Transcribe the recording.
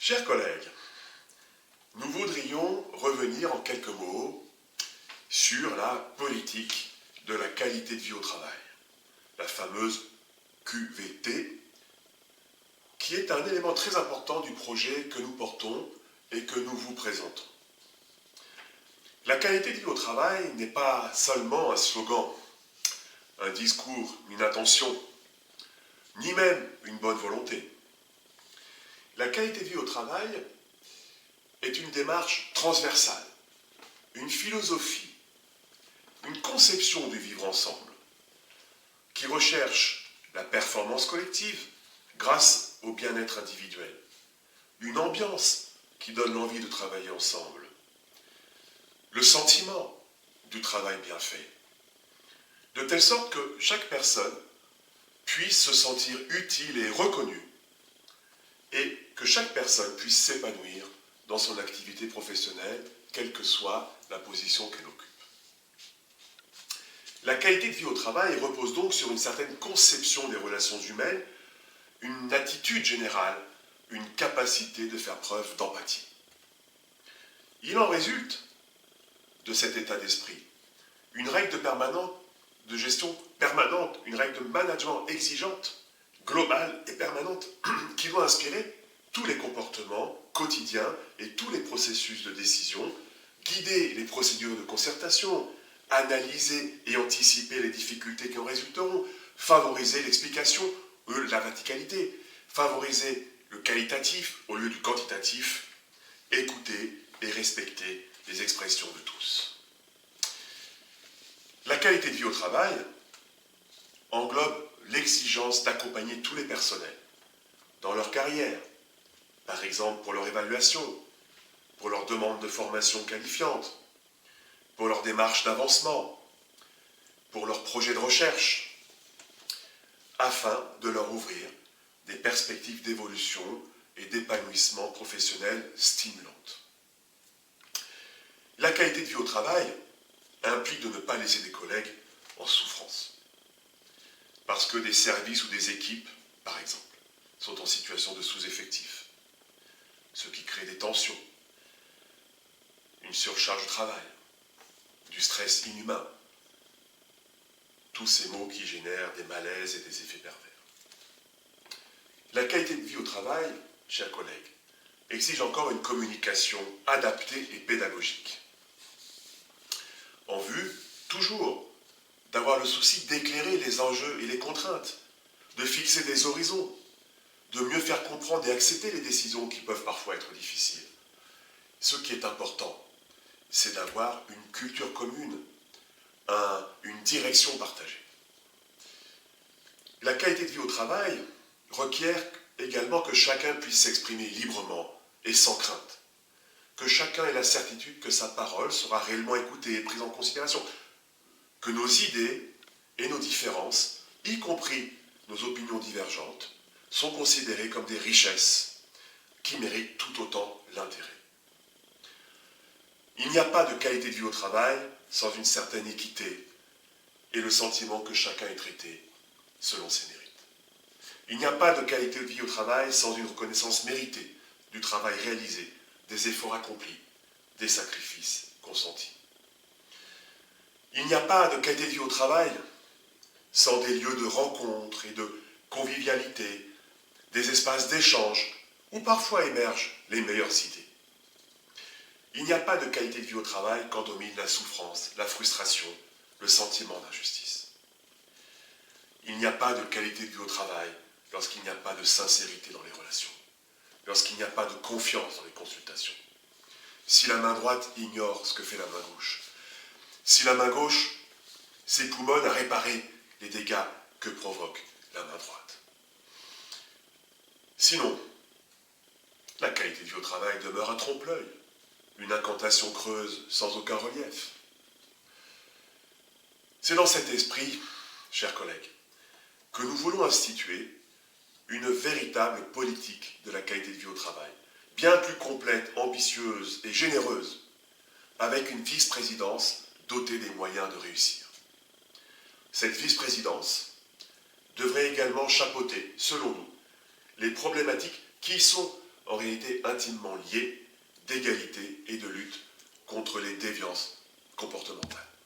Chers collègues, nous voudrions revenir en quelques mots sur la politique de la qualité de vie au travail, la fameuse QVT, qui est un élément très important du projet que nous portons et que nous vous présentons. La qualité de vie au travail n'est pas seulement un slogan, un discours, une intention, ni même une bonne volonté. La qualité de vie au travail est une démarche transversale, une philosophie, une conception du vivre ensemble, qui recherche la performance collective grâce au bien-être individuel, une ambiance qui donne l'envie de travailler ensemble, le sentiment du travail bien fait, de telle sorte que chaque personne puisse se sentir utile et reconnue, et que chaque personne puisse s'épanouir dans son activité professionnelle, quelle que soit la position qu'elle occupe. La qualité de vie au travail repose donc sur une certaine conception des relations humaines, une attitude générale, une capacité de faire preuve d'empathie. Il en résulte de cet état d'esprit une règle de gestion permanente, une règle de management exigeante, globale et permanente, qui doit inspirer tous les comportements quotidiens et tous les processus de décision, guider les procédures de concertation, analyser et anticiper les difficultés qui en résulteront, favoriser l'explication au lieu de la verticalité, favoriser le qualitatif au lieu du quantitatif, écouter et respecter les expressions de tous. La qualité de vie au travail englobe l'exigence d'accompagner tous les personnels dans leur carrière, par exemple pour leur évaluation, pour leur demande de formation qualifiante, pour leur démarche d'avancement, pour leur projet de recherche, afin de leur ouvrir des perspectives d'évolution et d'épanouissement professionnel stimulantes. La qualité de vie au travail implique de ne pas laisser des collègues en souffrance, parce que des services ou des équipes, par exemple, sont en situation de sous-effectif, ce qui crée des tensions, une surcharge de travail, du stress inhumain, tous ces maux qui génèrent des malaises et des effets pervers. La qualité de vie au travail, chers collègues, exige encore une communication adaptée et pédagogique, en vue, toujours, d'avoir le souci d'éclairer les enjeux et les contraintes, de fixer des horizons, de mieux faire comprendre et accepter les décisions qui peuvent parfois être difficiles. Ce qui est important, c'est d'avoir une culture commune, une direction partagée. La qualité de vie au travail requiert également que chacun puisse s'exprimer librement et sans crainte, que chacun ait la certitude que sa parole sera réellement écoutée et prise en considération, que nos idées et nos différences, y compris nos opinions divergentes, sont considérées comme des richesses qui méritent tout autant l'intérêt. Il n'y a pas de qualité de vie au travail sans une certaine équité et le sentiment que chacun est traité selon ses mérites. Il n'y a pas de qualité de vie au travail sans une reconnaissance méritée du travail réalisé, des efforts accomplis, des sacrifices consentis. Il n'y a pas de qualité de vie au travail sans des lieux de rencontre et de convivialité, des espaces d'échange où parfois émergent les meilleures idées. Il n'y a pas de qualité de vie au travail quand domine la souffrance, la frustration, le sentiment d'injustice. Il n'y a pas de qualité de vie au travail lorsqu'il n'y a pas de sincérité dans les relations, lorsqu'il n'y a pas de confiance dans les consultations. Si la main droite ignore ce que fait la main gauche, si la main gauche s'époumonne à réparer les dégâts que provoque la main droite. Sinon, la qualité de vie au travail demeure un trompe-l'œil, une incantation creuse sans aucun relief. C'est dans cet esprit, chers collègues, que nous voulons instituer une véritable politique de la qualité de vie au travail, bien plus complète, ambitieuse et généreuse, avec une vice-présidence dotée des moyens de réussir. Cette vice-présidence devrait également chapeauter, selon nous, les problématiques qui sont en réalité intimement liées d'égalité et de lutte contre les déviances comportementales.